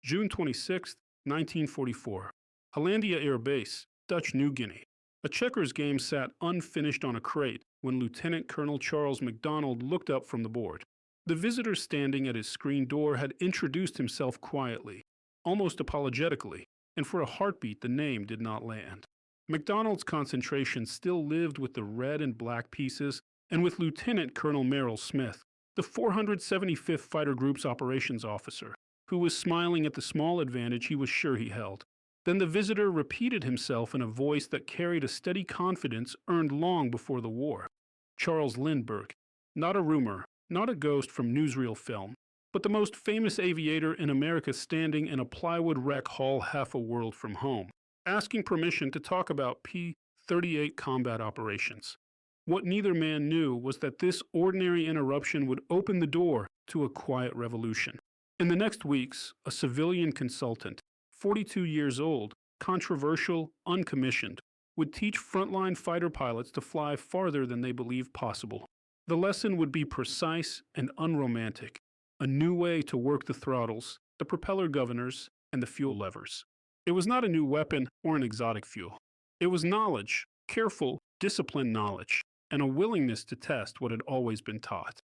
June 26, 1944. Hollandia Air Base, Dutch New Guinea. A checkers game sat unfinished on a crate when Lieutenant Colonel Charles MacDonald looked up from the board. The visitor standing at his screen door had introduced himself quietly, almost apologetically, and for a heartbeat the name did not land. MacDonald's concentration still lived with the red and black pieces and with Lieutenant Colonel Merrill Smith, the 475th Fighter Group's operations officer, who was smiling at the small advantage he was sure he held. Then the visitor repeated himself in a voice that carried a steady confidence earned long before the war. Charles Lindbergh, not a rumor, not a ghost from newsreel film, but the most famous aviator in America standing in a plywood rec hall half a world from home, asking permission to talk about P-38 combat operations. What neither man knew was that this ordinary interruption would open the door to a quiet revolution. In the next weeks, a civilian consultant, 42 years old, controversial, uncommissioned, would teach frontline fighter pilots to fly farther than they believed possible. The lesson would be precise and unromantic, a new way to work the throttles, the propeller governors, and the fuel levers. It was not a new weapon or an exotic fuel. It was knowledge, careful, disciplined knowledge, and a willingness to test what had always been taught.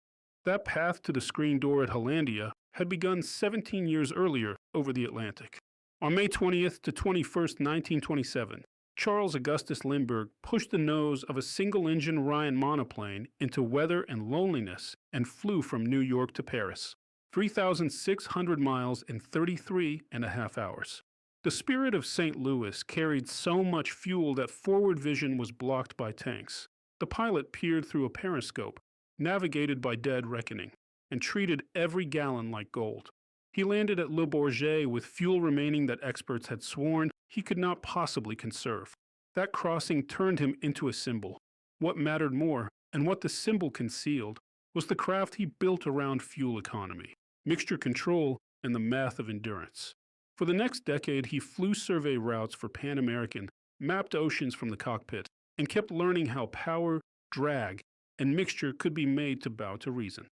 That path to the screen door at Hollandia had begun 17 years earlier over the Atlantic. On May 20th to 21st, 1927, Charles Augustus Lindbergh pushed the nose of a single-engine Ryan monoplane into weather and loneliness and flew from New York to Paris, 3,600 miles in 33 and a half hours. The spirit of St. Louis carried so much fuel that forward vision was blocked by tanks. The pilot peered through a periscope, navigated by dead reckoning, and treated every gallon like gold. He landed at Le Bourget with fuel remaining that experts had sworn he could not possibly conserve. That crossing turned him into a symbol. What mattered more, and what the symbol concealed, was the craft he built around fuel economy, mixture control, and the math of endurance. For the next decade, he flew survey routes for Pan American, mapped oceans from the cockpit, and kept learning how power, drag, and mixture could be made to bow to reason.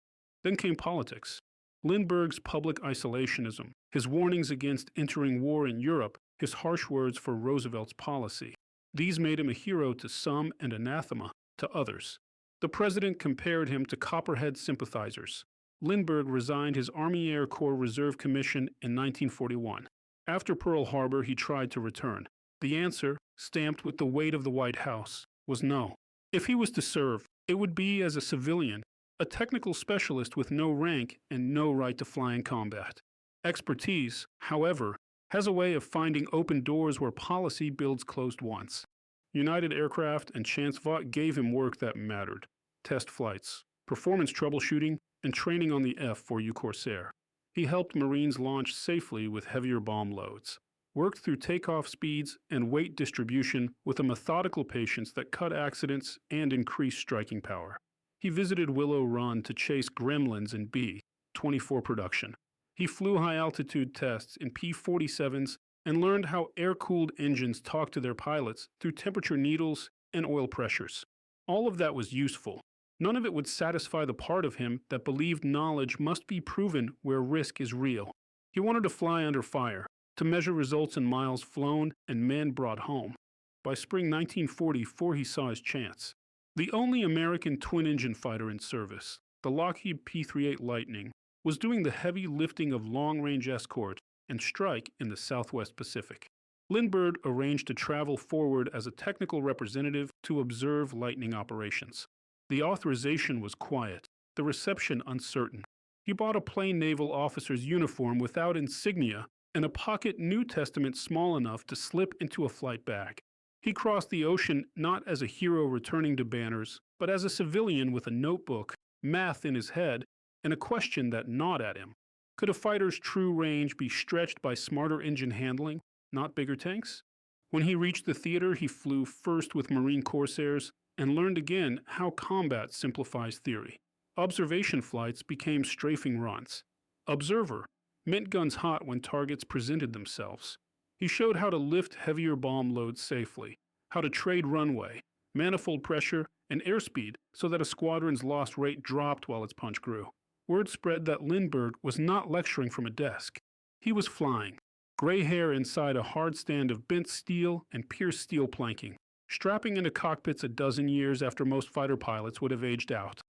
Then came politics. Lindbergh's public isolationism, his warnings against entering war in Europe, his harsh words for Roosevelt's policy. These made him a hero to some and anathema to others. The president compared him to Copperhead sympathizers. Lindbergh resigned his Army Air Corps Reserve Commission in 1941. After Pearl Harbor, he tried to return. The answer, stamped with the weight of the White House, was no. If he was to serve, it would be as a civilian, a technical specialist with no rank and no right to fly in combat. Expertise, however, has a way of finding open doors where policy builds closed ones. United Aircraft and Chance Vought gave him work that mattered: test flights, performance troubleshooting, and training on the F-4U Corsair. He helped Marines launch safely with heavier bomb loads, worked through takeoff speeds and weight distribution with a methodical patience that cut accidents and increased striking power. He visited Willow Run to chase gremlins in B-24 production. He flew high-altitude tests in P-47s and learned how air-cooled engines talk to their pilots through temperature needles and oil pressures. All of that was useful. None of it would satisfy the part of him that believed knowledge must be proven where risk is real. He wanted to fly under fire, to measure results in miles flown and men brought home. By spring 1944, he saw his chance. The only American twin-engine fighter in service, the Lockheed P-38 Lightning, was doing the heavy lifting of long-range escort and strike in the Southwest Pacific. Lindbergh arranged to travel forward as a technical representative to observe Lightning operations. The authorization was quiet, the reception uncertain. He bought a plain naval officer's uniform without insignia and a pocket New Testament small enough to slip into a flight bag. He crossed the ocean not as a hero returning to banners, but as a civilian with a notebook, math in his head, and a question that gnawed at him. Could a fighter's true range be stretched by smarter engine handling, not bigger tanks? When he reached the theater, he flew first with Marine Corsairs and learned again how combat simplifies theory. Observation flights became strafing runs. Observer meant guns hot when targets presented themselves. He showed how to lift heavier bomb loads safely, how to trade runway, manifold pressure, and airspeed so that a squadron's lost rate dropped while its punch grew. Word spread that Lindbergh was not lecturing from a desk. He was flying, gray hair inside a hard stand of bent steel and pierced steel planking, strapping into cockpits a dozen years after most fighter pilots would have aged out.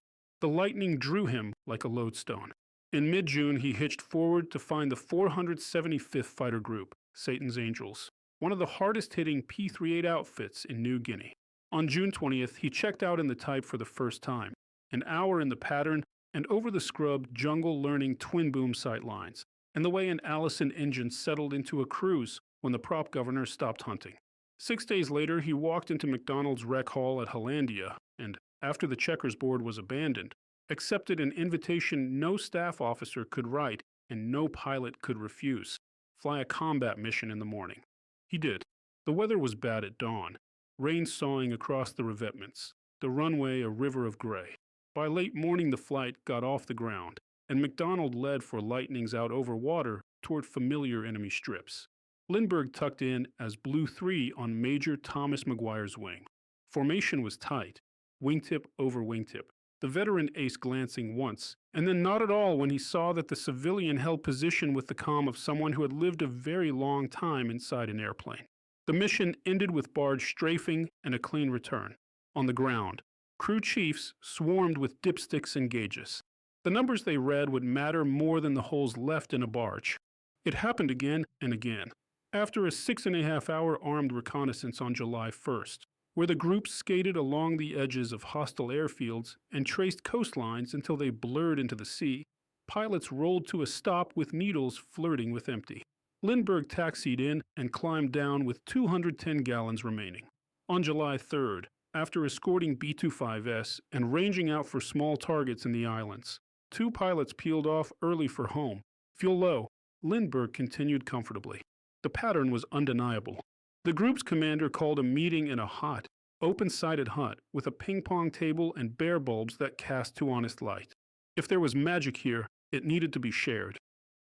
The lightning drew him like a lodestone. In mid-June, he hitched forward to find the 475th Fighter Group, Satan's Angels, one of the hardest-hitting P-38 outfits in New Guinea. On June 20th, he checked out in the type for the first time, an hour in the pattern and over the scrubbed jungle-learning twin-boom sightlines, and the way an Allison engine settled into a cruise when the prop governor stopped hunting. 6 days later, he walked into McDonald's rec hall at Hollandia and, after the checkers board was abandoned, accepted an invitation no staff officer could write and no pilot could refuse: fly a combat mission in the morning. He did. The weather was bad at dawn, rain sawing across the revetments, the runway a river of gray. By late morning the flight got off the ground, and McDonald led for lightnings out over water toward familiar enemy strips. Lindbergh tucked in as Blue 3 on Major Thomas McGuire's wing. Formation was tight, wingtip over wingtip, the veteran ace glancing once, and then not at all when he saw that the civilian held position with the calm of someone who had lived a very long time inside an airplane. The mission ended with barge strafing and a clean return. On the ground, crew chiefs swarmed with dipsticks and gauges. The numbers they read would matter more than the holes left in a barge. It happened again and again. After a 6.5-hour armed reconnaissance on July 1st, where the group skated along the edges of hostile airfields and traced coastlines until they blurred into the sea, pilots rolled to a stop with needles flirting with empty. Lindbergh taxied in and climbed down with 210 gallons remaining. On July 3rd, after escorting B-25S and ranging out for small targets in the islands, 2 pilots peeled off early for home. Fuel low, Lindbergh continued comfortably. The pattern was undeniable. The group's commander called a meeting in a hot, open-sided hut with a ping-pong table and bare bulbs that cast too honest light. If there was magic here, it needed to be shared.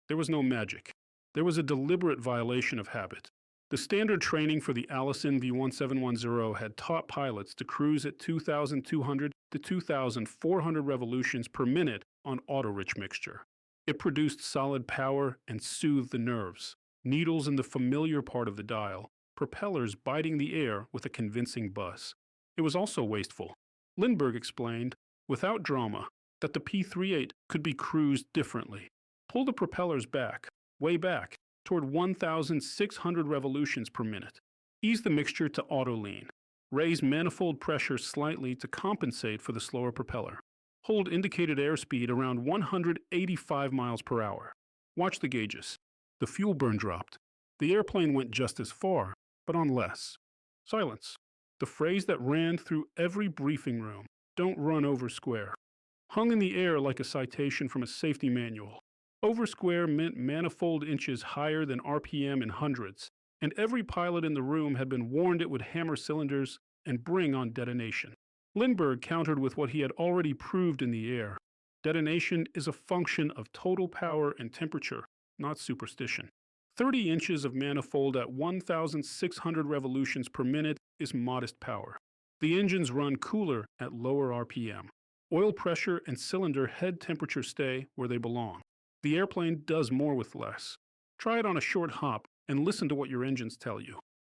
There was no magic. There was a deliberate violation of habit. The standard training for the Allison V-1710 had taught pilots to cruise at 2,200 to 2,400 revolutions per minute on auto-rich mixture. It produced solid power and soothed the nerves, needles in the familiar part of the dial, propellers biting the air with a convincing buzz. It was also wasteful. Lindbergh explained, without drama, that the P-38 could be cruised differently. Pull the propellers back, way back, toward 1,600 revolutions per minute. Ease the mixture to auto-lean. Raise manifold pressure slightly to compensate for the slower propeller. Hold indicated airspeed around 185 miles per hour. Watch the gauges. The fuel burn dropped. The airplane went just as far, but on less. Silence. The phrase that ran through every briefing room: don't run oversquare, hung in the air like a citation from a safety manual. Oversquare meant manifold inches higher than RPM in hundreds, and every pilot in the room had been warned it would hammer cylinders and bring on detonation. Lindbergh countered with what he had already proved in the air. Detonation is a function of total power and temperature, not superstition. 30 inches of manifold at 1,600 revolutions per minute is modest power. The engines run cooler at lower RPM. Oil pressure and cylinder head temperature stay where they belong. The airplane does more with less. Try it on a short hop and listen to what your engines tell you.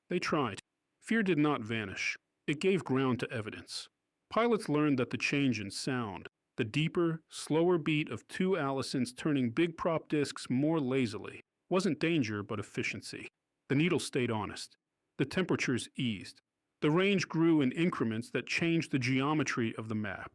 They tried. Fear did not vanish. It gave ground to evidence. Pilots learned that the change in sound, the deeper, slower beat of 2 Allisons turning big prop discs more lazily, wasn't danger but efficiency. The needle stayed honest. The temperatures eased. The range grew in increments that changed the geometry of the map.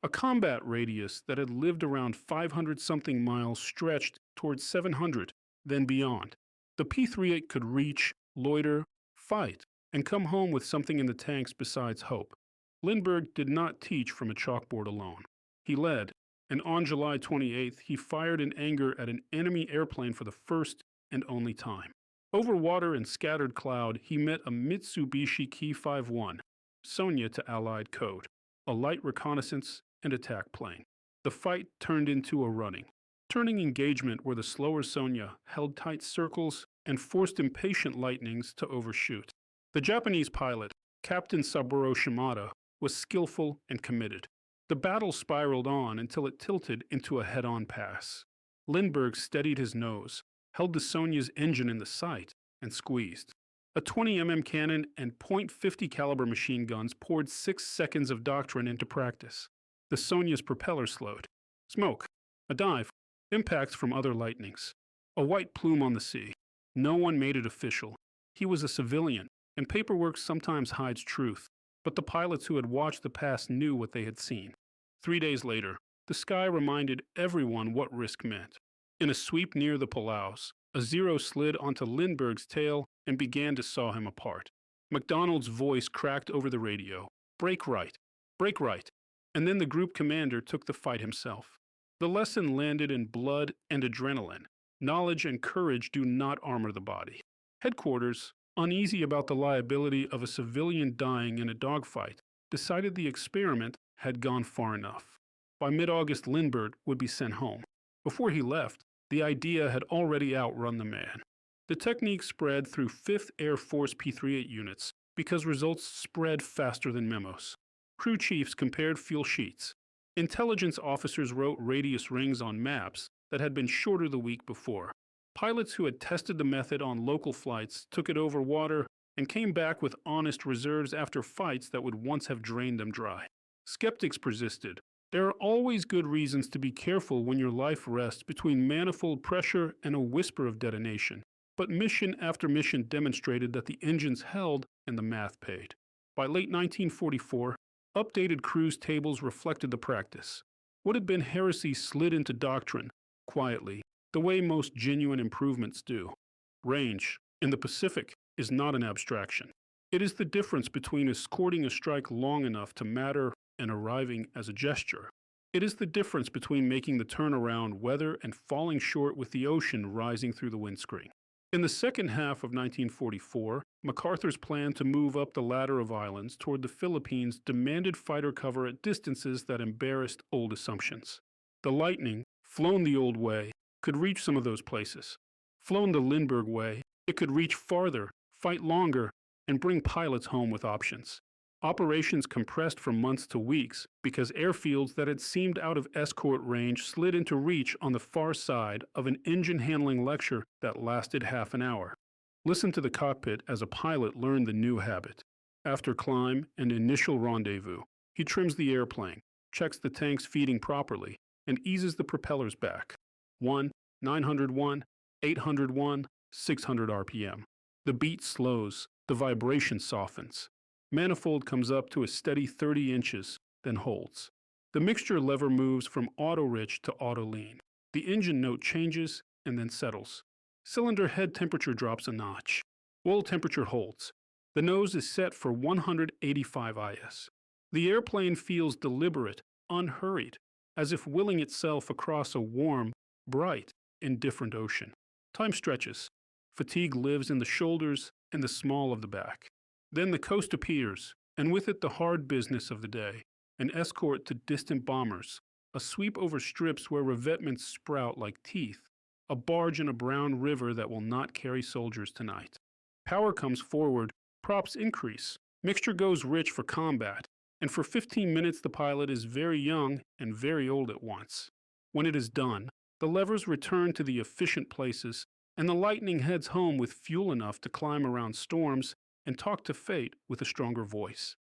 A combat radius that had lived around 500-something miles stretched towards 700, then beyond. The P-38 could reach, loiter, fight, and come home with something in the tanks besides hope. Lindbergh did not teach from a chalkboard alone. He led, and on July 28th, he fired in anger at an enemy airplane for the first and only time. Over water and scattered cloud, he met a Mitsubishi Ki-51, Sonia to Allied code, a light reconnaissance and attack plane. The fight turned into a running, turning engagement where the slower Sonia held tight circles and forced impatient lightnings to overshoot. The Japanese pilot, Captain Saburo Shimada, was skillful and committed. The battle spiraled on until it tilted into a head-on pass. Lindbergh steadied his nose, held the Sonia's engine in the sight and squeezed. A 20 cannon and .50 caliber machine guns poured 6 seconds of doctrine into practice. The Sonia's propeller slowed. Smoke. A dive. Impacts from other lightnings. A white plume on the sea. No one made it official. He was a civilian, and paperwork sometimes hides truth. But the pilots who had watched the past knew what they had seen. 3 days later, the sky reminded everyone what risk meant. In a sweep near the Palaus, a Zero slid onto Lindbergh's tail and began to saw him apart. McDonald's voice cracked over the radio. Brake right. Brake right. And then the group commander took the fight himself. The lesson landed in blood and adrenaline. Knowledge and courage do not armor the body. Headquarters, uneasy about the liability of a civilian dying in a dogfight, decided the experiment had gone far enough. By mid-August, Lindbergh would be sent home. Before he left, the idea had already outrun the man. The technique spread through 5th Air Force P-38 units because results spread faster than memos. Crew chiefs compared fuel sheets. Intelligence officers wrote radius rings on maps that had been shorter the week before. Pilots who had tested the method on local flights took it over water and came back with honest reserves after fights that would once have drained them dry. Skeptics persisted. There are always good reasons to be careful when your life rests between manifold pressure and a whisper of detonation. But mission after mission demonstrated that the engines held and the math paid. By late 1944, updated cruise tables reflected the practice. What had been heresy slid into doctrine, quietly, the way most genuine improvements do. Range, in the Pacific, is not an abstraction. It is the difference between escorting a strike long enough to matter and arriving as a gesture. It is the difference between making the turnaround weather and falling short with the ocean rising through the windscreen. In the second half of 1944, MacArthur's plan to move up the ladder of islands toward the Philippines demanded fighter cover at distances that embarrassed old assumptions. The Lightning, flown the old way, could reach some of those places. Flown the Lindbergh way, it could reach farther, fight longer, and bring pilots home with options. Operations compressed from months to weeks because airfields that had seemed out of escort range slid into reach on the far side of an engine handling lecture that lasted half an hour. Listen to the cockpit as a pilot learned the new habit. After climb and initial rendezvous, he trims the airplane, checks the tanks feeding properly, and eases the propellers back. 1, 901, 801, 600 RPM. The beat slows, the vibration softens. Manifold comes up to a steady 30 inches, then holds. The mixture lever moves from auto-rich to auto-lean. The engine note changes and then settles. Cylinder head temperature drops a notch. Oil temperature holds. The nose is set for 185 IS. The airplane feels deliberate, unhurried, as if willing itself across a warm, bright, indifferent ocean. Time stretches. Fatigue lives in the shoulders and the small of the back. Then the coast appears, and with it the hard business of the day, an escort to distant bombers, a sweep over strips where revetments sprout like teeth, a barge in a brown river that will not carry soldiers tonight. Power comes forward, props increase, mixture goes rich for combat, and for 15 minutes the pilot is very young and very old at once. When it is done, the levers return to the efficient places, and the Lightning heads home with fuel enough to climb around storms and talk to fate with a stronger voice.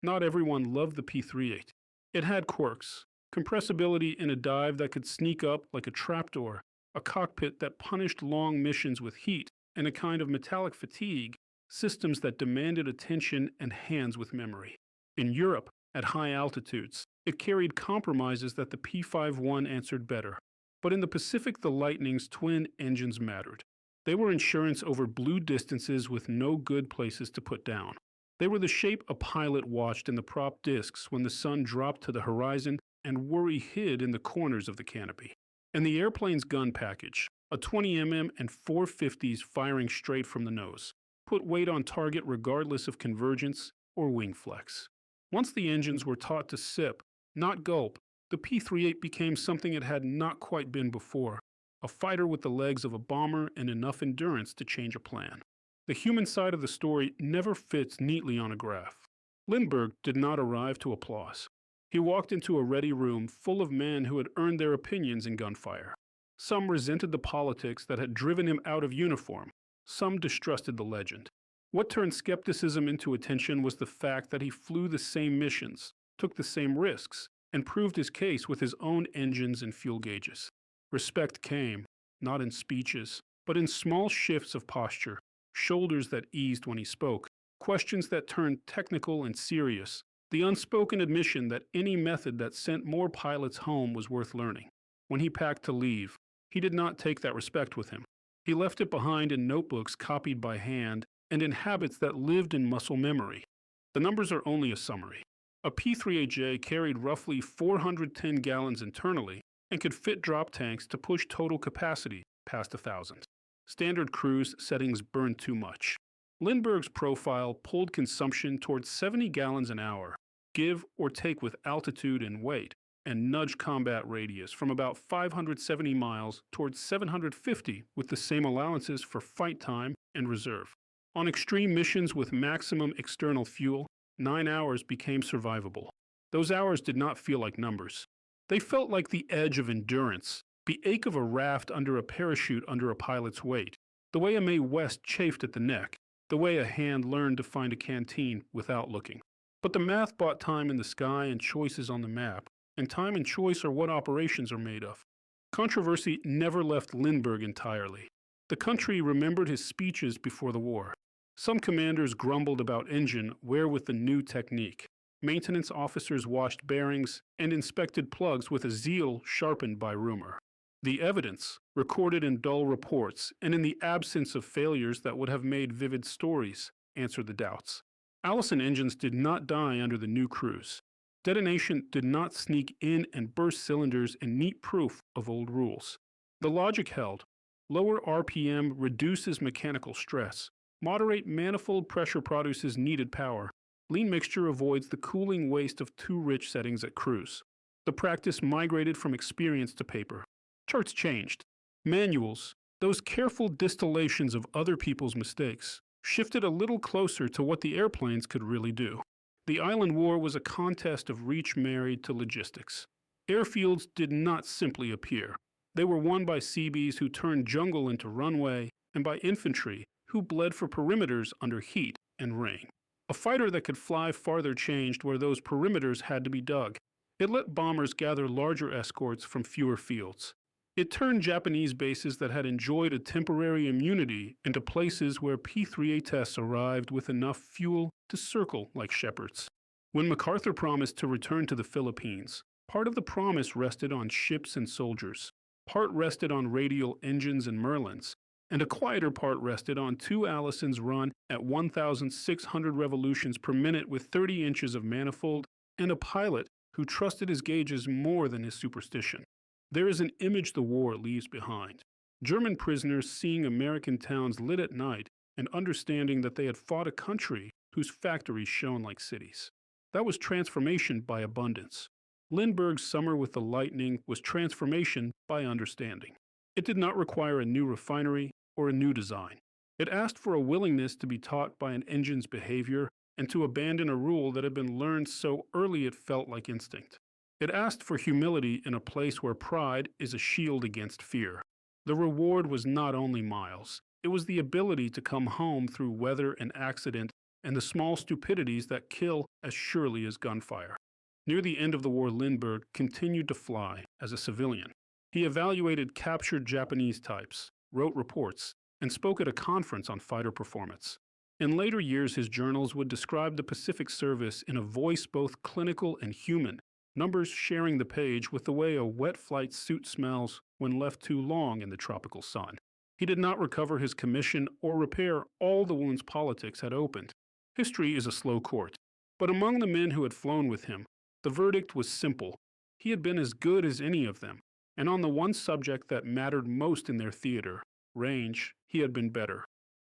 Not everyone loved the P-38. It had quirks, compressibility in a dive that could sneak up like a trapdoor, a cockpit that punished long missions with heat, and a kind of metallic fatigue, systems that demanded attention and hands with memory. In Europe, at high altitudes, it carried compromises that the P-51 answered better. But in the Pacific, the Lightning's twin engines mattered. They were insurance over blue distances with no good places to put down. They were the shape a pilot watched in the prop discs when the sun dropped to the horizon and worry hid in the corners of the canopy. And the airplane's gun package, a 20 and 450s firing straight from the nose, put weight on target regardless of convergence or wing flex. Once the engines were taught to sip, not gulp, the P-38 became something it had not quite been before. A fighter with the legs of a bomber and enough endurance to change a plan. The human side of the story never fits neatly on a graph. Lindbergh did not arrive to applause. He walked into a ready room full of men who had earned their opinions in gunfire. Some resented the politics that had driven him out of uniform. Some distrusted the legend. What turned skepticism into attention was the fact that he flew the same missions, took the same risks, and proved his case with his own engines and fuel gauges. Respect came, not in speeches, but in small shifts of posture, shoulders that eased when he spoke, questions that turned technical and serious, the unspoken admission that any method that sent more pilots home was worth learning. When he packed to leave, he did not take that respect with him. He left it behind in notebooks copied by hand and in habits that lived in muscle memory. The numbers are only a summary. A P-3AJ carried roughly 410 gallons internally and could fit drop tanks to push total capacity past 1,000. Standard cruise settings burned too much. Lindbergh's profile pulled consumption towards 70 gallons an hour, give or take with altitude and weight, and nudged combat radius from about 570 miles towards 750 with the same allowances for fight time and reserve. On extreme missions with maximum external fuel, 9 hours became survivable. Those hours did not feel like numbers. They felt like the edge of endurance, the ache of a raft under a parachute under a pilot's weight, the way a Mae West chafed at the neck, the way a hand learned to find a canteen without looking. But the math bought time in the sky and choices on the map, and time and choice are what operations are made of. Controversy never left Lindbergh entirely. The country remembered his speeches before the war. Some commanders grumbled about engine wear with the new technique. Maintenance officers washed bearings and inspected plugs with a zeal sharpened by rumor. The evidence, recorded in dull reports and in the absence of failures that would have made vivid stories, answered the doubts. Allison engines did not die under the new cruise. Detonation did not sneak in and burst cylinders in neat proof of old rules. The logic held. Lower RPM reduces mechanical stress. Moderate manifold pressure produces needed power. Lean mixture avoids the cooling waste of too rich settings at cruise. The practice migrated from experience to paper. Charts changed. Manuals, those careful distillations of other people's mistakes, shifted a little closer to what the airplanes could really do. The island war was a contest of reach married to logistics. Airfields did not simply appear. They were won by Seabees who turned jungle into runway, and by infantry who bled for perimeters under heat and rain. A fighter that could fly farther changed where those perimeters had to be dug. It let bombers gather larger escorts from fewer fields. It turned Japanese bases that had enjoyed a temporary immunity into places where P-3A tests arrived with enough fuel to circle like shepherds. When MacArthur promised to return to the Philippines, part of the promise rested on ships and soldiers, part rested on radial engines and Merlins, and a quieter part rested on two Allisons run at 1,600 revolutions per minute with 30 inches of manifold, and a pilot who trusted his gauges more than his superstition. There is an image the war leaves behind. German prisoners seeing American towns lit at night and understanding that they had fought a country whose factories shone like cities. That was transformation by abundance. Lindbergh's summer with the lightning was transformation by understanding. It did not require a new refinery or a new design. It asked for a willingness to be taught by an engine's behavior and to abandon a rule that had been learned so early it felt like instinct. It asked for humility in a place where pride is a shield against fear. The reward was not only miles. It was the ability to come home through weather and accident and the small stupidities that kill as surely as gunfire. Near the end of the war, Lindbergh continued to fly as a civilian. He evaluated captured Japanese types, wrote reports, and spoke at a conference on fighter performance. In later years, his journals would describe the Pacific Service in a voice both clinical and human, numbers sharing the page with the way a wet flight suit smells when left too long in the tropical sun. He did not recover his commission or repair all the wounds politics had opened. History is a slow court. But among the men who had flown with him, the verdict was simple. He had been as good as any of them, and on the one subject that mattered most in their theater, range, he had been better.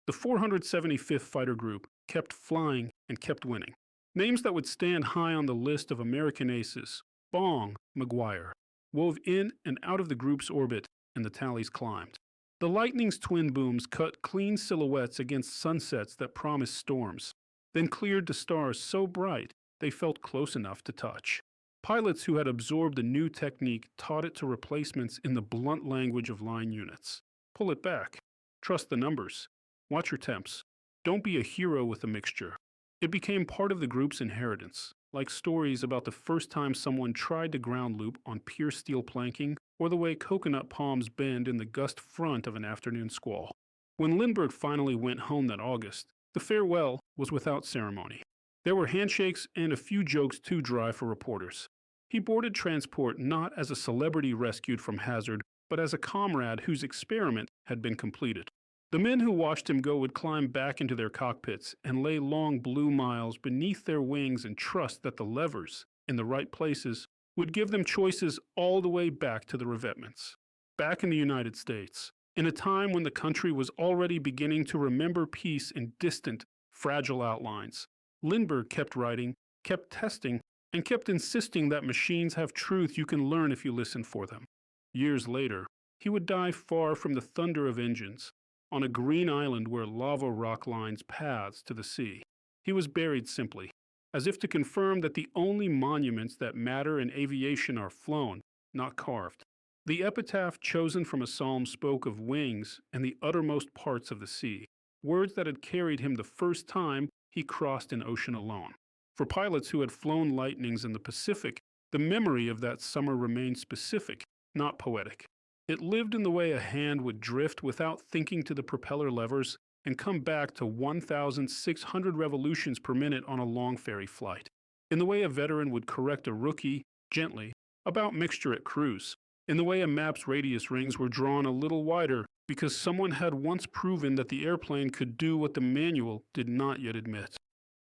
The 475th Fighter Group kept flying and kept winning. Names that would stand high on the list of American aces, Bong, McGuire, wove in and out of the group's orbit, and the tallies climbed. The Lightning's twin booms cut clean silhouettes against sunsets that promised storms, then cleared to stars so bright they felt close enough to touch. Pilots who had absorbed the new technique taught it to replacements in the blunt language of line units. Pull it back. Trust the numbers. Watch your temps. Don't be a hero with a mixture. It became part of the group's inheritance, like stories about the first time someone tried to ground loop on pure steel planking or the way coconut palms bend in the gust front of an afternoon squall. When Lindbergh finally went home that August, the farewell was without ceremony. There were handshakes and a few jokes too dry for reporters. He boarded transport not as a celebrity rescued from hazard, but as a comrade whose experiment had been completed. The men who watched him go would climb back into their cockpits and lay long blue miles beneath their wings and trust that the levers, in the right places, would give them choices all the way back to the revetments. Back in the United States, in a time when the country was already beginning to remember peace in distant, fragile outlines, Lindbergh kept writing, kept testing, and kept insisting that machines have truth you can learn if you listen for them. Years later, he would die far from the thunder of engines, on a green island where lava rock lines paths to the sea. He was buried simply, as if to confirm that the only monuments that matter in aviation are flown, not carved. The epitaph chosen from a psalm spoke of wings and the uttermost parts of the sea, words that had carried him the first time he crossed an ocean alone. For pilots who had flown lightnings in the Pacific, the memory of that summer remained specific, not poetic. It lived in the way a hand would drift without thinking to the propeller levers and come back to 1,600 revolutions per minute on a long ferry flight. In the way a veteran would correct a rookie, gently, about mixture at cruise. In the way a map's radius rings were drawn a little wider because someone had once proven that the airplane could do what the manual did not yet admit.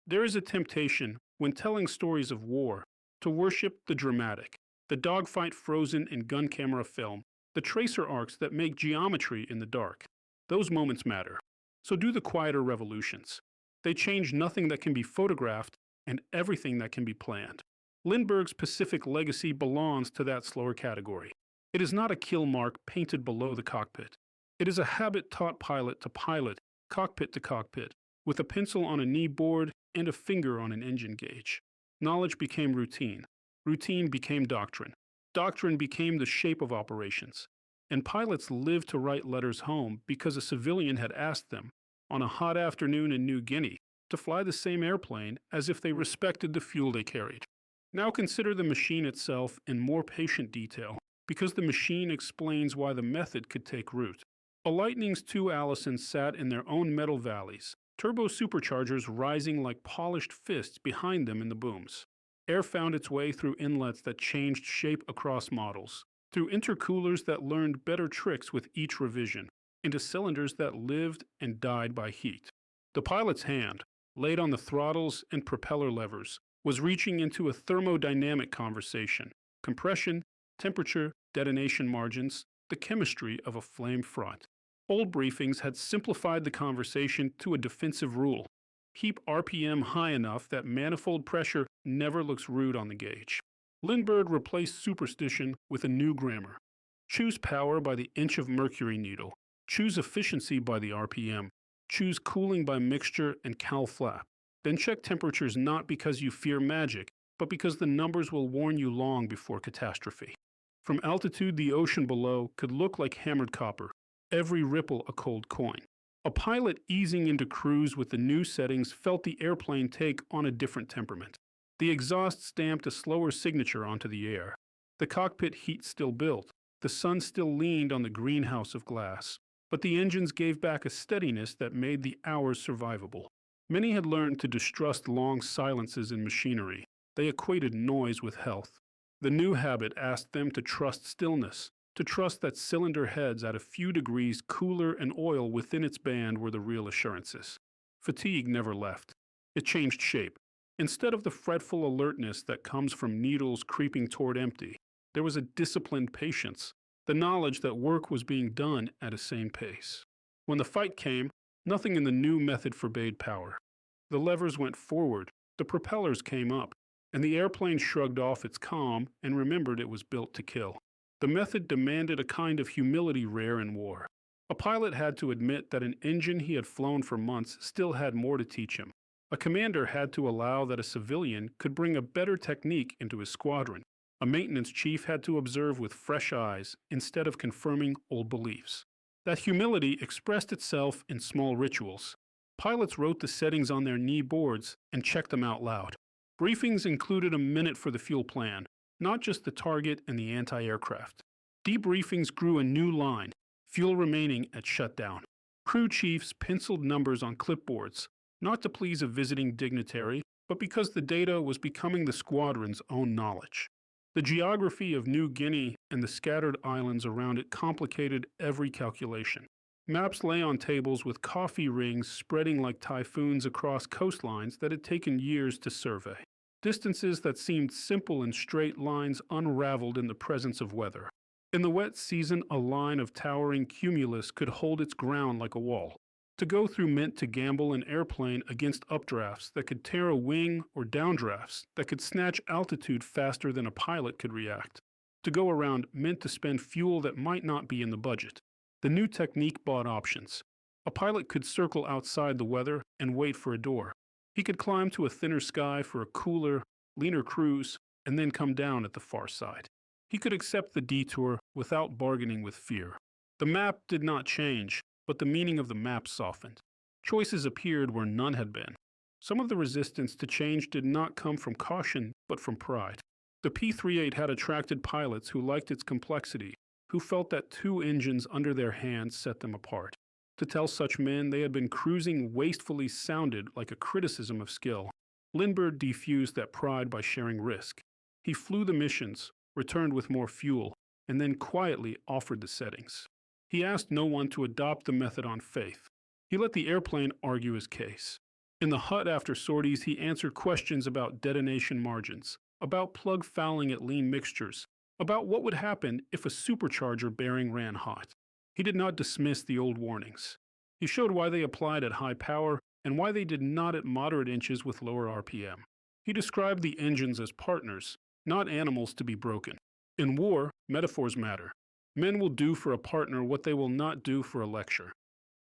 There is a temptation, when telling stories of war, to worship the dramatic, the dogfight frozen in gun camera film, the tracer arcs that make geometry in the dark. Those moments matter. So do the quieter revolutions. They change nothing that can be photographed and everything that can be planned. Lindbergh's Pacific legacy belongs to that slower category. It is not a kill mark painted below the cockpit. It is a habit taught pilot to pilot, cockpit to cockpit, with a pencil on a knee board and a finger on an engine gauge. Knowledge became routine. Routine became doctrine. Doctrine became the shape of operations. And pilots lived to write letters home because a civilian had asked them, on a hot afternoon in New Guinea, to fly the same airplane as if they respected the fuel they carried. Now consider the machine itself in more patient detail, because the machine explains why the method could take root. A Lightning's two Allisons sat in their own metal valleys, turbo superchargers rising like polished fists behind them in the booms. Air found its way through inlets that changed shape across models, through intercoolers that learned better tricks with each revision, into cylinders that lived and died by heat. The pilot's hand, laid on the throttles and propeller levers, was reaching into a thermodynamic conversation: compression, temperature, detonation margins, the chemistry of a flame front. Old briefings had simplified the conversation to a defensive rule: keep RPM high enough that manifold pressure never looks rude on the gauge. Lindbergh replaced superstition with a new grammar. Choose power by the inch of mercury needle. Choose efficiency by the RPM. Choose cooling by mixture and cal flap. Then check temperatures not because you fear magic, but because the numbers will warn you long before catastrophe. From altitude, the ocean below could look like hammered copper, every ripple a cold coin. A pilot easing into cruise with the new settings felt the airplane take on a different temperament. The exhaust stamped a slower signature onto the air. The cockpit heat still built. The sun still leaned on the greenhouse of glass. But the engines gave back a steadiness that made the hours survivable. Many had learned to distrust long silences in machinery. They equated noise with health. The new habit asked them to trust stillness, to trust that cylinder heads at a few degrees cooler and oil within its band were the real assurances. Fatigue never left. It changed shape. Instead of the fretful alertness that comes from needles creeping toward empty, there was a disciplined patience, the knowledge that work was being done at a sane pace. When the fight came, nothing in the new method forbade power. The levers went forward, the propellers came up, and the airplane shrugged off its calm and remembered it was built to kill. The method demanded a kind of humility rare in war. A pilot had to admit that an engine he had flown for months still had more to teach him. A commander had to allow that a civilian could bring a better technique into his squadron. A maintenance chief had to observe with fresh eyes instead of confirming old beliefs. That humility expressed itself in small rituals. Pilots wrote the settings on their knee boards and checked them out loud. Briefings included a minute for the fuel plan, not just the target and the anti-aircraft. Debriefings grew a new line, fuel remaining at shutdown. Crew chiefs penciled numbers on clipboards, not to please a visiting dignitary, but because the data was becoming the squadron's own knowledge. The geography of New Guinea and the scattered islands around it complicated every calculation. Maps lay on tables with coffee rings spreading like typhoons across coastlines that had taken years to survey. Distances that seemed simple in straight lines unraveled in the presence of weather. In the wet season, a line of towering cumulus could hold its ground like a wall. To go through meant to gamble an airplane against updrafts that could tear a wing or downdrafts that could snatch altitude faster than a pilot could react. To go around meant to spend fuel that might not be in the budget. The new technique bought options. A pilot could circle outside the weather and wait for a door. He could climb to a thinner sky for a cooler, leaner cruise, and then come down at the far side. He could accept the detour without bargaining with fear. The map did not change, but the meaning of the map softened. Choices appeared where none had been. Some of the resistance to change did not come from caution, but from pride. The P-38 had attracted pilots who liked its complexity, who felt that two engines under their hands set them apart. To tell such men they had been cruising wastefully sounded like a criticism of skill. Lindbergh defused that pride by sharing risk. He flew the missions, returned with more fuel, and then quietly offered the settings. He asked no one to adopt the method on faith. He let the airplane argue his case. In the hut after sorties, he answered questions about detonation margins, about plug fouling at lean mixtures, about what would happen if a supercharger bearing ran hot. He did not dismiss the old warnings. He showed why they applied at high power and why they did not at moderate inches with lower RPM. He described the engines as partners, not animals to be broken. In war, metaphors matter. Men will do for a partner what they will not do for a lecture.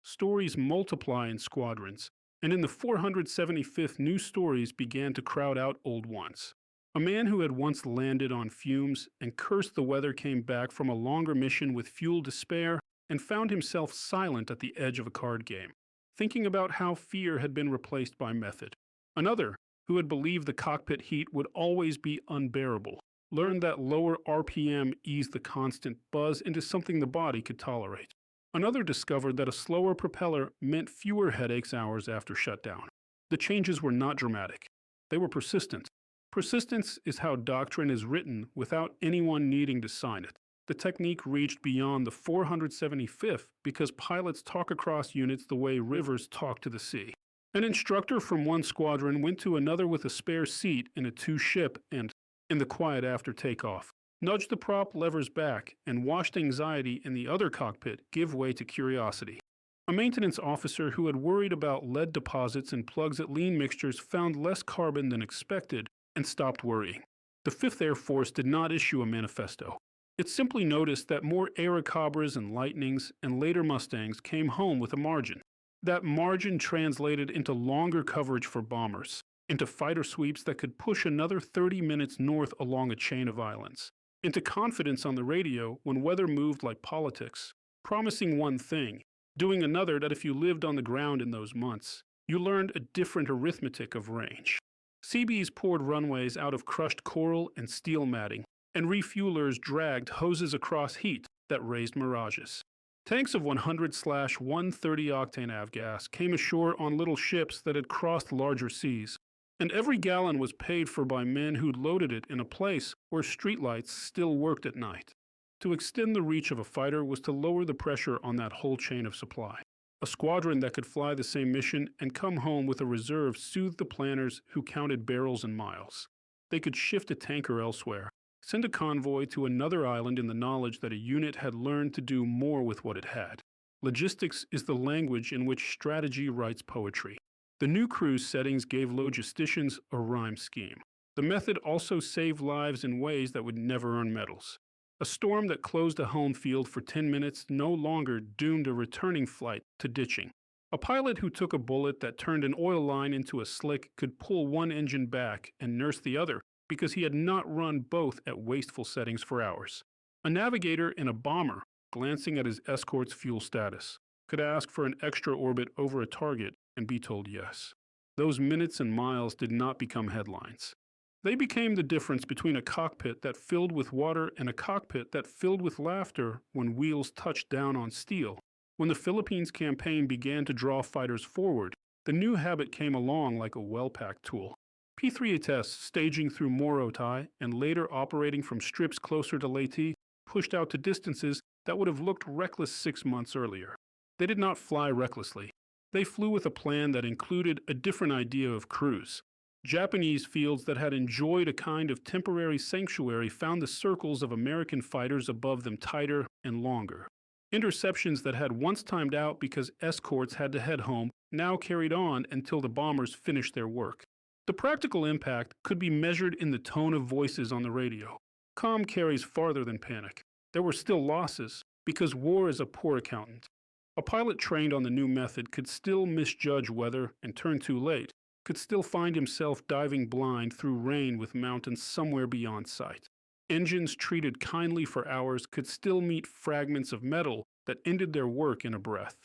Stories multiply in squadrons, and in the 475th new stories began to crowd out old ones. A man who had once landed on fumes and cursed the weather came back from a longer mission with fuel to spare and found himself silent at the edge of a card game, thinking about how fear had been replaced by method. Another, who had believed the cockpit heat would always be unbearable, learned that lower RPM eased the constant buzz into something the body could tolerate. Another discovered that a slower propeller meant fewer headaches hours after shutdown. The changes were not dramatic. They were persistent. Persistence is how doctrine is written without anyone needing to sign it. The technique reached beyond the 475th because pilots talk across units the way rivers talk to the sea. An instructor from one squadron went to another with a spare seat in a two-ship and, in the quiet after takeoff, nudged the prop levers back and watched anxiety in the other cockpit give way to curiosity. A maintenance officer who had worried about lead deposits and plugs at lean mixtures found less carbon than expected and stopped worrying. The 5th Air Force did not issue a manifesto. It simply noticed that more Airacobras and Lightnings and later Mustangs came home with a margin. That margin translated into longer coverage for bombers, into fighter sweeps that could push another 30 minutes north along a chain of islands, into confidence on the radio when weather moved like politics, promising one thing, doing another that if you lived on the ground in those months, you learned a different arithmetic of range. Seabees poured runways out of crushed coral and steel matting, and refuelers dragged hoses across heat that raised mirages. Tanks of 100/130 octane avgas came ashore on little ships that had crossed larger seas, and every gallon was paid for by men who'd loaded it in a place where streetlights still worked at night. To extend the reach of a fighter was to lower the pressure on that whole chain of supply. A squadron that could fly the same mission and come home with a reserve soothed the planners who counted barrels and miles. They could shift a tanker elsewhere, send a convoy to another island in the knowledge that a unit had learned to do more with what it had. Logistics is the language in which strategy writes poetry. The new cruise settings gave logisticians a rhyme scheme. The method also saved lives in ways that would never earn medals. A storm that closed a home field for 10 minutes no longer doomed a returning flight to ditching. A pilot who took a bullet that turned an oil line into a slick could pull one engine back and nurse the other because he had not run both at wasteful settings for hours. A navigator in a bomber, glancing at his escort's fuel status, could ask for an extra orbit over a target and be told yes. Those minutes and miles did not become headlines. They became the difference between a cockpit that filled with water and a cockpit that filled with laughter when wheels touched down on steel. When the Philippines campaign began to draw fighters forward, the new habit came along like a well-packed tool. P-3ATS staging through Morotai and later operating from strips closer to Leyte pushed out to distances that would have looked reckless 6 months earlier. They did not fly recklessly. They flew with a plan that included a different idea of cruise. Japanese fields that had enjoyed a kind of temporary sanctuary found the circles of American fighters above them tighter and longer. Interceptions that had once timed out because escorts had to head home now carried on until the bombers finished their work. The practical impact could be measured in the tone of voices on the radio. Calm carries farther than panic. There were still losses, because war is a poor accountant. A pilot trained on the new method could still misjudge weather and turn too late, could still find himself diving blind through rain with mountains somewhere beyond sight. Engines treated kindly for hours could still meet fragments of metal that ended their work in a breath.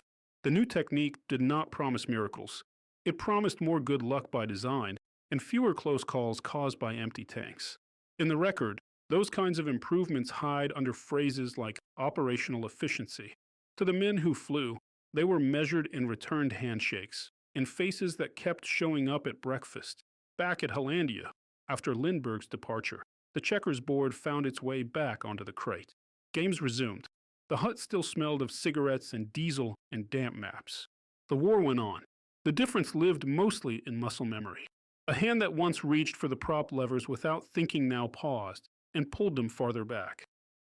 The new technique did not promise miracles. It promised more good luck by design and fewer close calls caused by empty tanks. In the record, those kinds of improvements hide under phrases like operational efficiency. To the men who flew, they were measured in returned handshakes, in faces that kept showing up at breakfast. Back at Hollandia, after Lindbergh's departure, the checkers board found its way back onto the crate. Games resumed. The hut still smelled of cigarettes and diesel and damp maps. The war went on. The difference lived mostly in muscle memory. A hand that once reached for the prop levers without thinking now paused and pulled them farther back.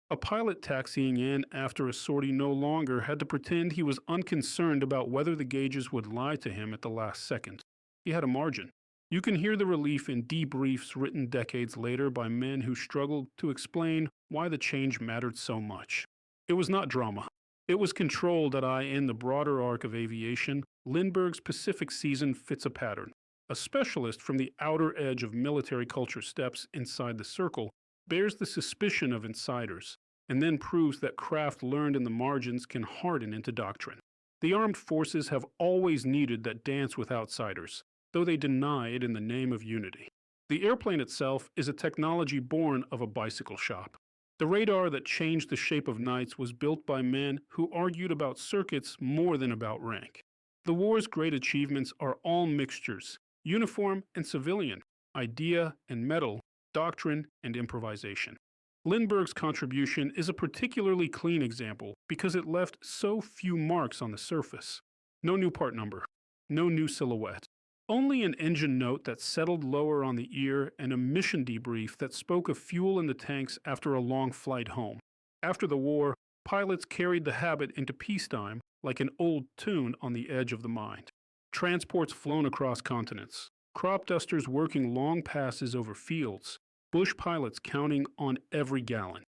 A pilot taxiing in after a sortie no longer had to pretend he was unconcerned about whether the gauges would lie to him at the last second. He had a margin. You can hear the relief in debriefs written decades later by men who struggled to explain why the change mattered so much. It was not drama. It was control that in the broader arc of aviation, Lindbergh's Pacific season fits a pattern. A specialist from the outer edge of military culture steps inside the circle, bears the suspicion of insiders, and then proves that craft learned in the margins can harden into doctrine. The armed forces have always needed that dance with outsiders, though they deny it in the name of unity. The airplane itself is a technology born of a bicycle shop. The radar that changed the shape of nights was built by men who argued about circuits more than about rank. The war's great achievements are all mixtures, uniform and civilian, idea and metal, doctrine and improvisation. Lindbergh's contribution is a particularly clean example because it left so few marks on the surface. No new part number, no new silhouette. Only an engine note that settled lower on the ear and a mission debrief that spoke of fuel in the tanks after a long flight home. After the war, pilots carried the habit into peacetime like an old tune on the edge of the mind. Transports flown across continents, crop dusters working long passes over fields, bush pilots counting on every gallon.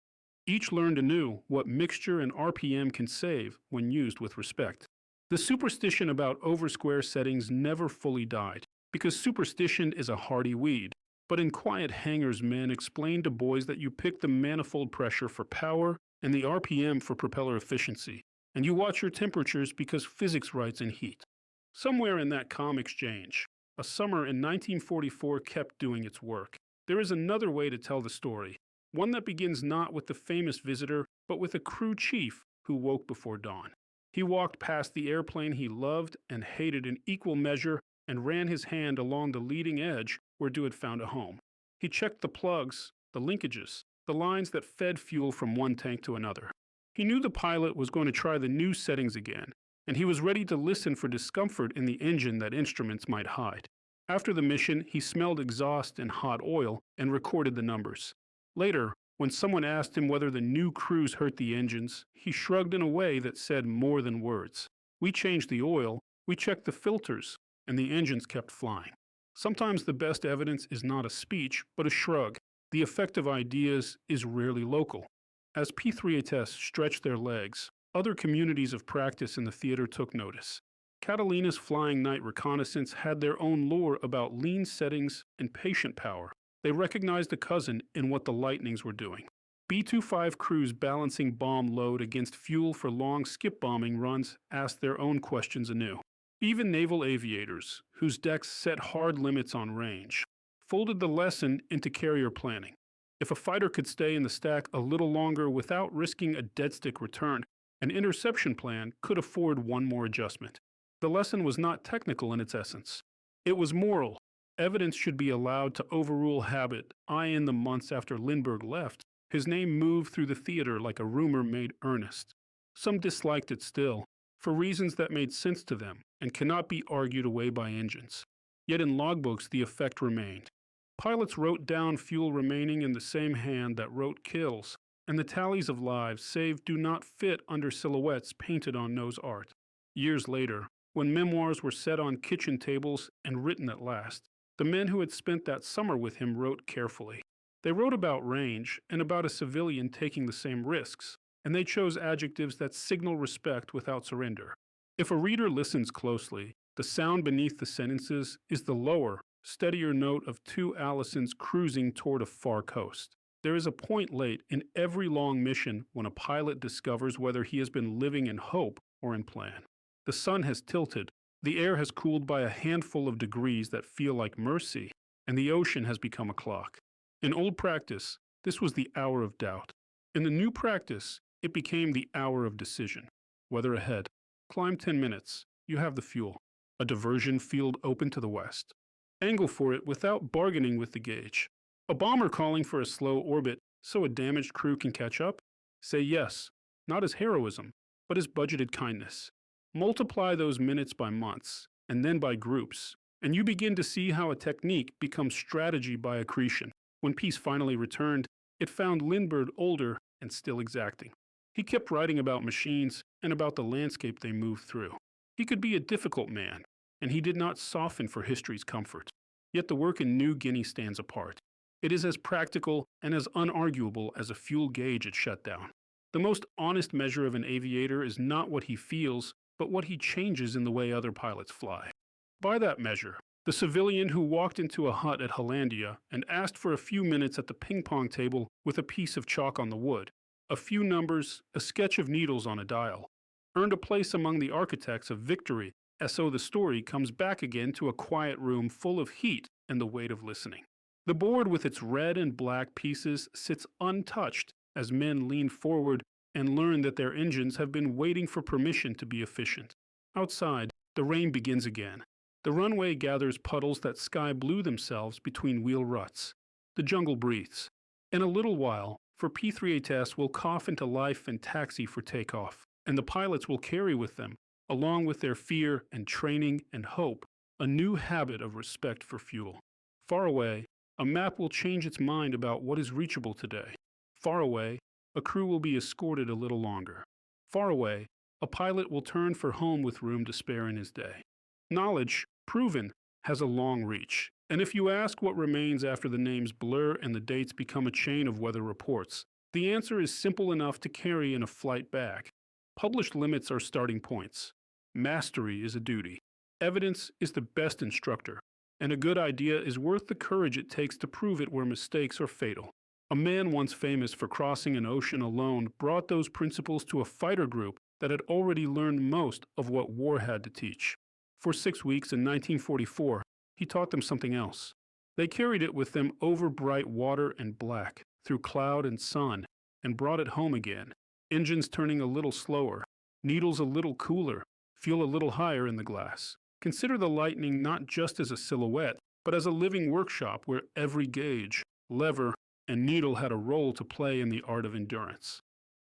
Each learned anew what mixture and RPM can save when used with respect. The superstition about oversquare settings never fully died, because superstition is a hardy weed. But in quiet hangars, men explained to boys that you pick the manifold pressure for power and the RPM for propeller efficiency, and you watch your temperatures because physics writes in heat. Somewhere in that calm exchange, a summer in 1944 kept doing its work. There is another way to tell the story, one that begins not with the famous visitor, but with a crew chief who woke before dawn. He walked past the airplane he loved and hated in equal measure and ran his hand along the leading edge where it had found a home. He checked the plugs, the linkages, the lines that fed fuel from one tank to another. He knew the pilot was going to try the new settings again, and he was ready to listen for discomfort in the engine that instruments might hide. After the mission, he smelled exhaust and hot oil and recorded the numbers. Later, when someone asked him whether the new cruise hurt the engines, he shrugged in a way that said more than words. We changed the oil, we checked the filters, and the engines kept flying. Sometimes the best evidence is not a speech, but a shrug. The effect of ideas is rarely local. As P-3ATS stretched their legs, other communities of practice in the theater took notice. Catalina's flying night reconnaissance had their own lore about lean settings and patient power. They recognized a cousin in what the Lightnings were doing. B-25 crews balancing bomb load against fuel for long skip bombing runs asked their own questions anew. Even naval aviators, whose decks set hard limits on range, folded the lesson into carrier planning. If a fighter could stay in the stack a little longer without risking a deadstick return, an interception plan could afford one more adjustment. The lesson was not technical in its essence. It was moral. Evidence should be allowed to overrule habit. In the months after Lindbergh left, his name moved through the theater like a rumor made earnest. Some disliked it still, for reasons that made sense to them and cannot be argued away by engines. Yet in logbooks the effect remained. Pilots wrote down fuel remaining in the same hand that wrote kills, and the tallies of lives saved do not fit under silhouettes painted on nose art. Years later, when memoirs were set on kitchen tables and written at last, the men who had spent that summer with him wrote carefully. They wrote about range and about a civilian taking the same risks, and they chose adjectives that signal respect without surrender. If a reader listens closely, the sound beneath the sentences is the lower, steadier note of two Allisons cruising toward a far coast. There is a point late in every long mission when a pilot discovers whether he has been living in hope or in plan. The sun has tilted, the air has cooled by a handful of degrees that feel like mercy, and the ocean has become a clock. In old practice, this was the hour of doubt. In the new practice, it became the hour of decision. Weather ahead. Climb 10 minutes. You have the fuel. A diversion field open to the west. Angle for it without bargaining with the gauge. A bomber calling for a slow orbit so a damaged crew can catch up? Say yes, not as heroism, but as budgeted kindness. Multiply those minutes by months, and then by groups, and you begin to see how a technique becomes strategy by accretion. When peace finally returned, it found Lindbergh older and still exacting. He kept writing about machines and about the landscape they moved through. He could be a difficult man, and he did not soften for history's comfort. Yet the work in New Guinea stands apart. It is as practical and as unarguable as a fuel gauge at shutdown. The most honest measure of an aviator is not what he feels, but what he changes in the way other pilots fly. By that measure, the civilian who walked into a hut at Hollandia and asked for a few minutes at the ping-pong table with a piece of chalk on the wood, a few numbers, a sketch of needles on a dial, earned a place among the architects of victory, as so the story comes back again to a quiet room full of heat and the weight of listening. The board with its red and black pieces sits untouched as men lean forward and learn that their engines have been waiting for permission to be efficient. Outside, the rain begins again. The runway gathers puddles that sky blue themselves between wheel ruts. The jungle breathes. In a little while, for P-3ATS will cough into life and taxi for takeoff, and the pilots will carry with them, along with their fear and training and hope, a new habit of respect for fuel. Far away, a map will change its mind about what is reachable today. Far away, a crew will be escorted a little longer. Far away, a pilot will turn for home with room to spare in his day. Knowledge, proven, has a long reach, and if you ask what remains after the names blur and the dates become a chain of weather reports, the answer is simple enough to carry in a flight bag. Published limits are starting points. Mastery is a duty. Evidence is the best instructor, and a good idea is worth the courage it takes to prove it where mistakes are fatal. A man once famous for crossing an ocean alone brought those principles to a fighter group that had already learned most of what war had to teach. For 6 weeks in 1944, he taught them something else. They carried it with them over bright water and black, through cloud and sun, and brought it home again. Engines turning a little slower, needles a little cooler, fuel a little higher in the glass. Consider the Lightning not just as a silhouette, but as a living workshop where every gauge, lever, and needle had a role to play in the art of endurance.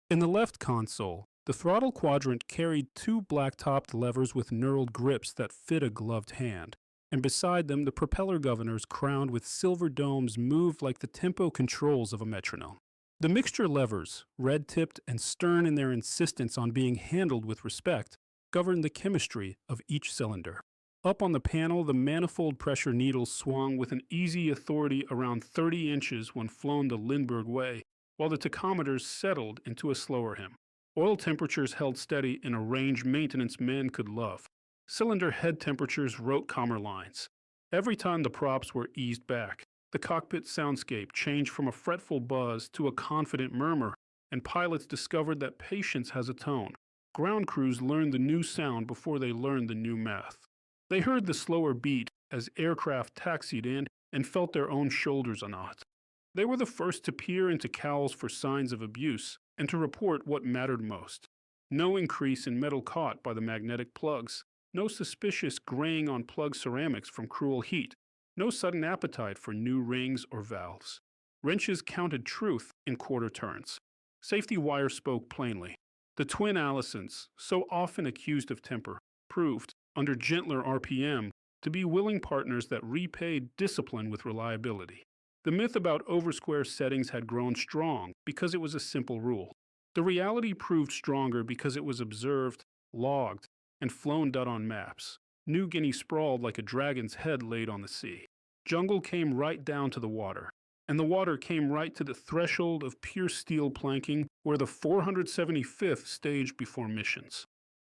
In the left console, the throttle quadrant carried two black-topped levers with knurled grips that fit a gloved hand, and beside them the propeller governors crowned with silver domes moved like the tempo controls of a metronome. The mixture levers, red-tipped and stern in their insistence on being handled with respect, governed the chemistry of each cylinder. Up on the panel, the manifold pressure needles swung with an easy authority around 30 inches when flown the Lindbergh way, while the tachometers settled into a slower hem. Oil temperatures held steady in a range maintenance men could love. Cylinder head temperatures wrote calmer lines. Every time the props were eased back, The cockpit soundscape changed from a fretful buzz to a confident murmur, and pilots discovered that patience has a tone. Ground crews learned the new sound before they learned the new math. They heard the slower beat as aircraft taxied in and felt their own shoulders a knot. They were the first to peer into cowls for signs of abuse and to report what mattered most. No increase in metal caught by the magnetic plugs, no suspicious graying on plug ceramics from cruel heat, no sudden appetite for new rings or valves. Wrenches counted truth in quarter turns. Safety wire spoke plainly. The twin Allisons, so often accused of temper, proved, under gentler RPM, to be willing partners that repaid discipline with reliability. The myth about oversquare settings had grown strong because it was a simple rule. The reality proved stronger because it was observed, logged, and flown out on maps. New Guinea sprawled like a dragon's head laid on the sea. Jungle came right down to the water, and the water came right to the threshold of pure steel planking where the 475th staged before missions.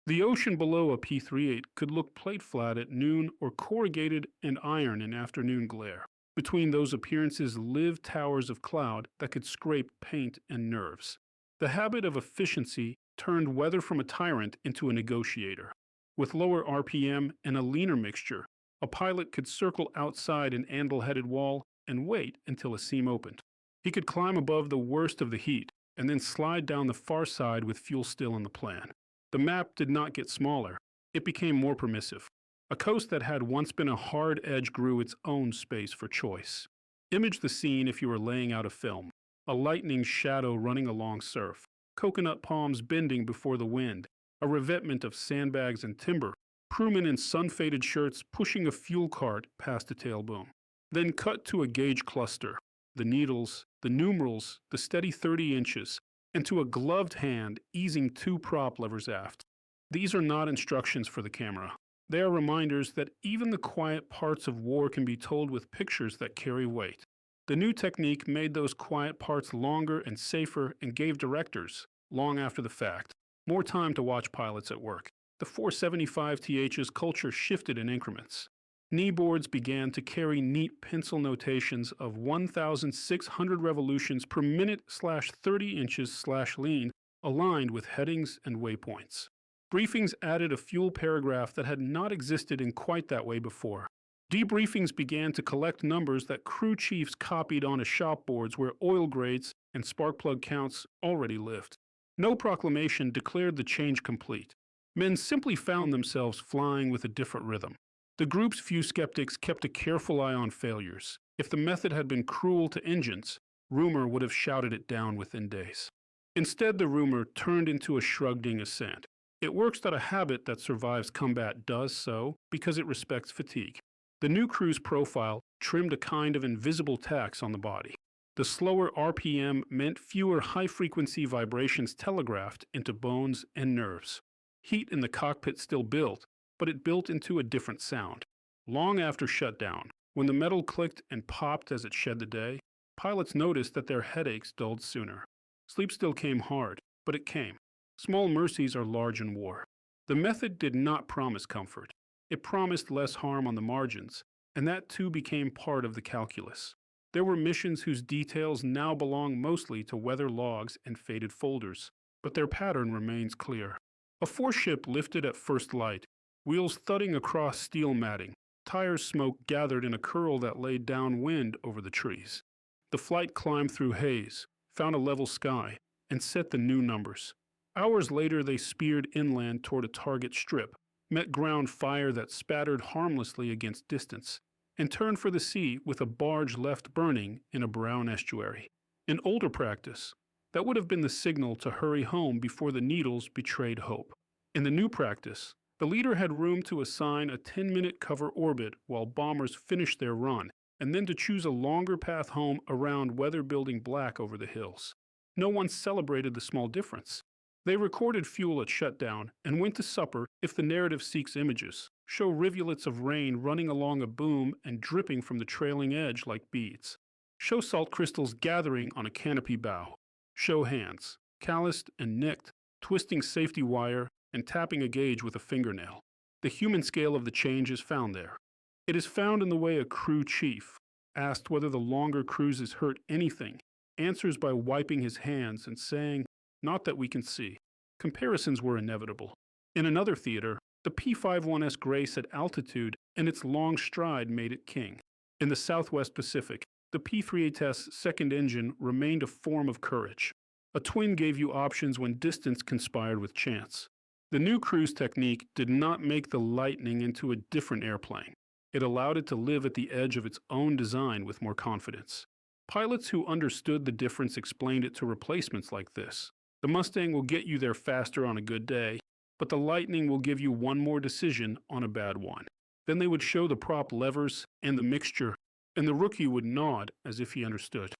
The ocean below a P-38 could look plate flat at noon or corrugated and iron in afternoon glare. Between those appearances lived towers of cloud that could scrape paint and nerves. The habit of efficiency turned weather from a tyrant into a negotiator. With lower RPM and a leaner mixture, a pilot could circle outside an anvil-headed wall and wait until a seam opened. He could climb above the worst of the heat and then slide down the far side with fuel still in the plan. The map did not get smaller. It became more permissive. A coast that had once been a hard edge grew its own space for choice. Image the scene if you were laying out a film. A lightning shadow running along surf, coconut palms bending before the wind, a revetment of sandbags and timber, crewmen in sun-faded shirts pushing a fuel cart past a tailboom. Then cut to a gauge cluster, the needles, the numerals, the steady 30 inches, and to a gloved hand easing two prop levers aft. These are not instructions for the camera. They are reminders that even the quiet parts of war can be told with pictures that carry weight. The new technique made those quiet parts longer and safer and gave directors, long after the fact, more time to watch pilots at work. The 475th's culture shifted in increments. Knee boards began to carry neat pencil notations of 1,600 revolutions per minute/30 inches/lean, aligned with headings and waypoints. Briefings added a fuel paragraph that had not existed in quite that way before. Debriefings began to collect numbers that crew chiefs copied onto shop boards where oil grades and spark plug counts already lived. No proclamation declared the change complete. Men simply found themselves flying with a different rhythm. The group's few skeptics kept a careful eye on failures. If the method had been cruel to engines, rumor would have shouted it down within days. Instead, the rumor turned into a shrugging assent. It works that a habit that survives combat does so because it respects fatigue. The new crew's profile trimmed a kind of invisible tax on the body. The slower RPM meant fewer high-frequency vibrations telegraphed into bones and nerves. Heat in the cockpit still built, but it built into a different sound. Long after shutdown, when the metal clicked and popped as it shed the day, pilots noticed that their headaches dulled sooner. Sleep still came hard, but it came. Small mercies are large in war. The method did not promise comfort. It promised less harm on the margins, and that too became part of the calculus. There were missions whose details now belong mostly to weather logs and faded folders, but their pattern remains clear. A foreship lifted at first light, wheels thudding across steel matting, tires smoke gathered in a curl that laid downwind over the trees. The flight climbed through haze, found a level sky, and set the new numbers. Hours later they speared inland toward a target strip, met ground fire that spattered harmlessly against distance, and turned for the sea with a barge left burning in a brown estuary. In older practice, that would have been the signal to hurry home before the needles betrayed hope. In the new practice, the leader had room to assign a 10-minute cover orbit while bombers finished their run, and then to choose a longer path home around weather-building black over the hills. No one celebrated the small difference. They recorded fuel at shutdown and went to supper if the narrative seeks images, show rivulets of rain running along a boom and dripping from the trailing edge like beads. Show salt crystals gathering on a canopy bow. Show hands, calloused and nicked, twisting safety wire and tapping a gauge with a fingernail. The human scale of the change is found there. It is found in the way a crew chief, asked whether the longer cruises hurt anything, answers by wiping his hands and saying, "Not that we can see." Comparisons were inevitable. In another theater, the P-51's grace at altitude and its long stride made it king. In the Southwest Pacific, the P-38's second engine remained a form of courage. A twin gave you options when distance conspired with chance. The new cruise technique did not make the Lightning into a different airplane. It allowed it to live at the edge of its own design with more confidence. Pilots who understood the difference explained it to replacements like this. The Mustang will get you there faster on a good day, but the Lightning will give you one more decision on a bad one. Then they would show the prop levers and the mixture, and the rookie would nod as if he understood.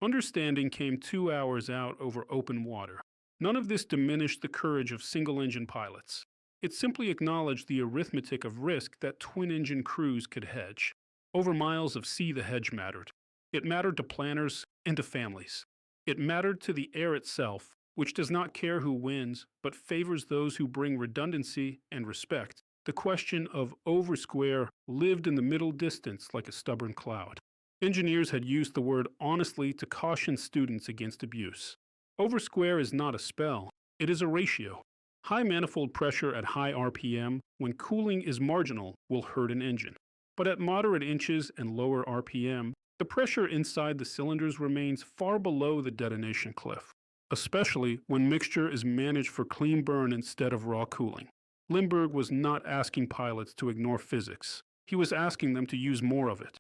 Understanding came 2 hours out over open water. None of this diminished the courage of single-engine pilots. It simply acknowledged the arithmetic of risk that twin-engine crews could hedge. Over miles of sea the hedge mattered. It mattered to planners and to families. It mattered to the air itself, which does not care who wins, but favors those who bring redundancy and respect. The question of oversquare lived in the middle distance like a stubborn cloud. Engineers had used the word honestly to caution students against abuse. Oversquare is not a spell, it is a ratio. High manifold pressure at high RPM, when cooling is marginal, will hurt an engine. But at moderate inches and lower RPM, the pressure inside the cylinders remains far below the detonation cliff, especially when mixture is managed for clean burn instead of raw cooling. Lindbergh was not asking pilots to ignore physics. He was asking them to use more of it.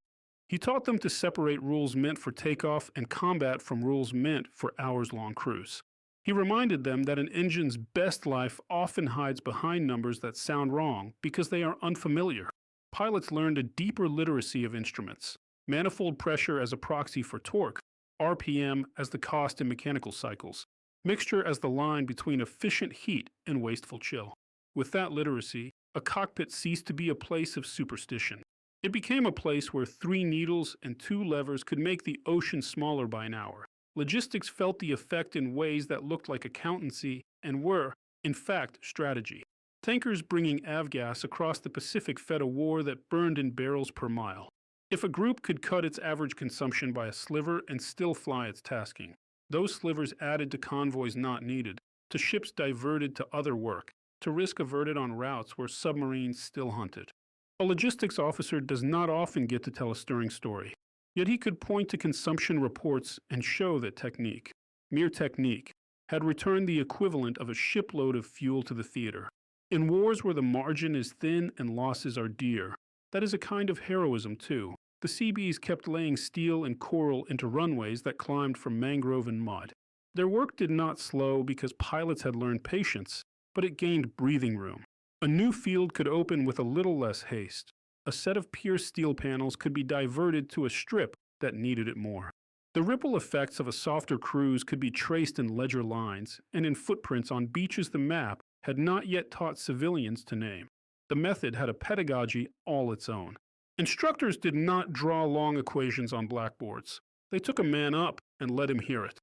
He taught them to separate rules meant for takeoff and combat from rules meant for hours-long cruise. He reminded them that an engine's best life often hides behind numbers that sound wrong because they are unfamiliar. Pilots learned a deeper literacy of instruments, manifold pressure as a proxy for torque, RPM as the cost in mechanical cycles, mixture as the line between efficient heat and wasteful chill. With that literacy, a cockpit ceased to be a place of superstition. It became a place where 3 needles and 2 levers could make the ocean smaller by an hour. Logistics felt the effect in ways that looked like accountancy and were, in fact, strategy. Tankers bringing avgas across the Pacific fed a war that burned in barrels per mile. If a group could cut its average consumption by a sliver and still fly its tasking, those slivers added to convoys not needed, to ships diverted to other work, to risk averted on routes where submarines still hunted. A logistics officer does not often get to tell a stirring story, yet he could point to consumption reports and show that technique, mere technique, had returned the equivalent of a shipload of fuel to the theater. In wars where the margin is thin and losses are dear, that is a kind of heroism too. The Seabees kept laying steel and coral into runways that climbed from mangrove and mud. Their work did not slow because pilots had learned patience, but it gained breathing room. A new field could open with a little less haste. A set of pierced steel panels could be diverted to a strip that needed it more. The ripple effects of a softer cruise could be traced in ledger lines and in footprints on beaches the map had not yet taught civilians to name. The method had a pedagogy all its own. Instructors did not draw long equations on blackboards. They took a man up and let him hear it.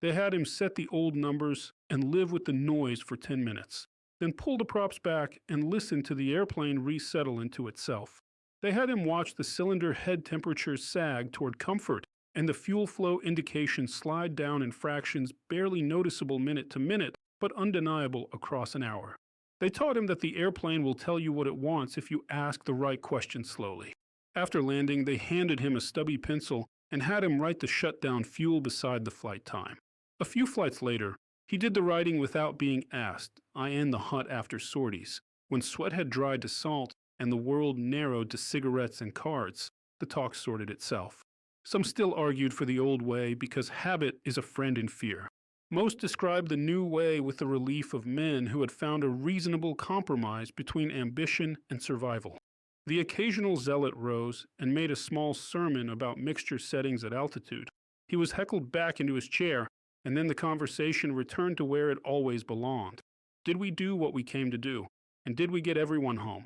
They had him set the old numbers and live with the noise for 10 minutes. Then pull the props back and listen to the airplane resettle into itself. They had him watch the cylinder head temperature sag toward comfort and the fuel flow indication slide down in fractions barely noticeable minute to minute, but undeniable across an hour. They taught him that the airplane will tell you what it wants if you ask the right question slowly. After landing, they handed him a stubby pencil and had him write the shutdown fuel beside the flight time. A few flights later, he did the writing without being asked, i.e. the hut after sorties. When sweat had dried to salt and the world narrowed to cigarettes and cards, the talk sorted itself. Some still argued for the old way because habit is a friend in fear. Most described the new way with the relief of men who had found a reasonable compromise between ambition and survival. The occasional zealot rose and made a small sermon about mixture settings at altitude. He was heckled back into his chair, and then the conversation returned to where it always belonged. Did we do what we came to do? And did we get everyone home?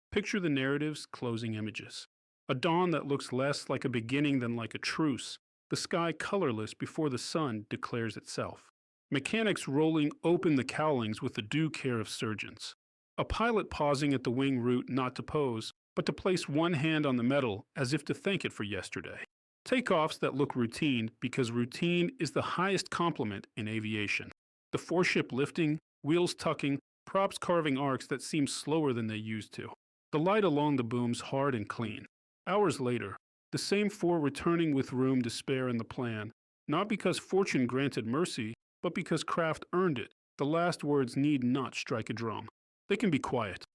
Picture the narrative's closing images. A dawn that looks less like a beginning than like a truce. The sky colorless before the sun declares itself. Mechanics rolling open the cowlings with the due care of surgeons. A pilot pausing at the wing root not to pose, but to place one hand on the metal as if to thank it for yesterday. Takeoffs that look routine because routine is the highest compliment in aviation. The foreship lifting, wheels tucking, props carving arcs that seem slower than they used to. The light along the booms hard and clean. Hours later, the same four returning with room to spare in the plan, not because fortune granted mercy, but because craft earned it. The last words need not strike a drum. They can be quiet.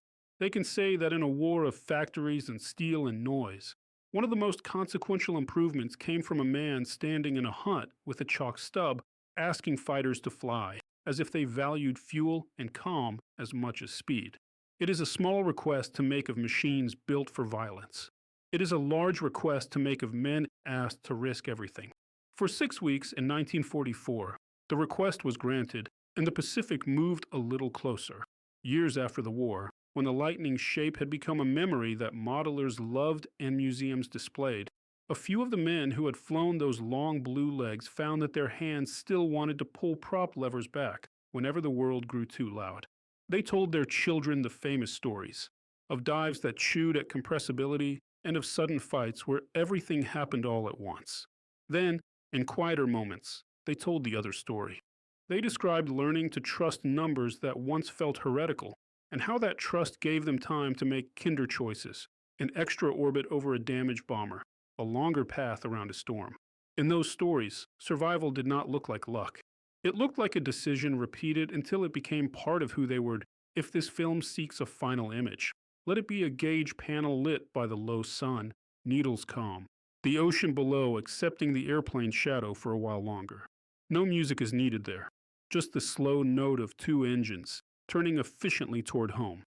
They can say that in a war of factories and steel and noise, one of the most consequential improvements came from a man standing in a hut with a chalk stub asking fighters to fly, as if they valued fuel and calm as much as speed. It is a small request to make of machines built for violence. It is a large request to make of men asked to risk everything. For 6 weeks in 1944, the request was granted, and the Pacific moved a little closer. Years after the war, when the lightning's shape had become a memory that modelers loved and museums displayed, a few of the men who had flown those long blue legs found that their hands still wanted to pull prop levers back whenever the world grew too loud. They told their children the famous stories of dives that chewed at compressibility and of sudden fights where everything happened all at once. Then, in quieter moments, they told the other story. They described learning to trust numbers that once felt heretical, and how that trust gave them time to make kinder choices, an extra orbit over a damaged bomber, a longer path around a storm. In those stories, survival did not look like luck. It looked like a decision repeated until it became part of who they were. If this film seeks a final image, let it be a gauge panel lit by the low sun, needles calm, the ocean below accepting the airplane's shadow for a while longer. No music is needed there, just the slow note of two engines, turning efficiently toward home.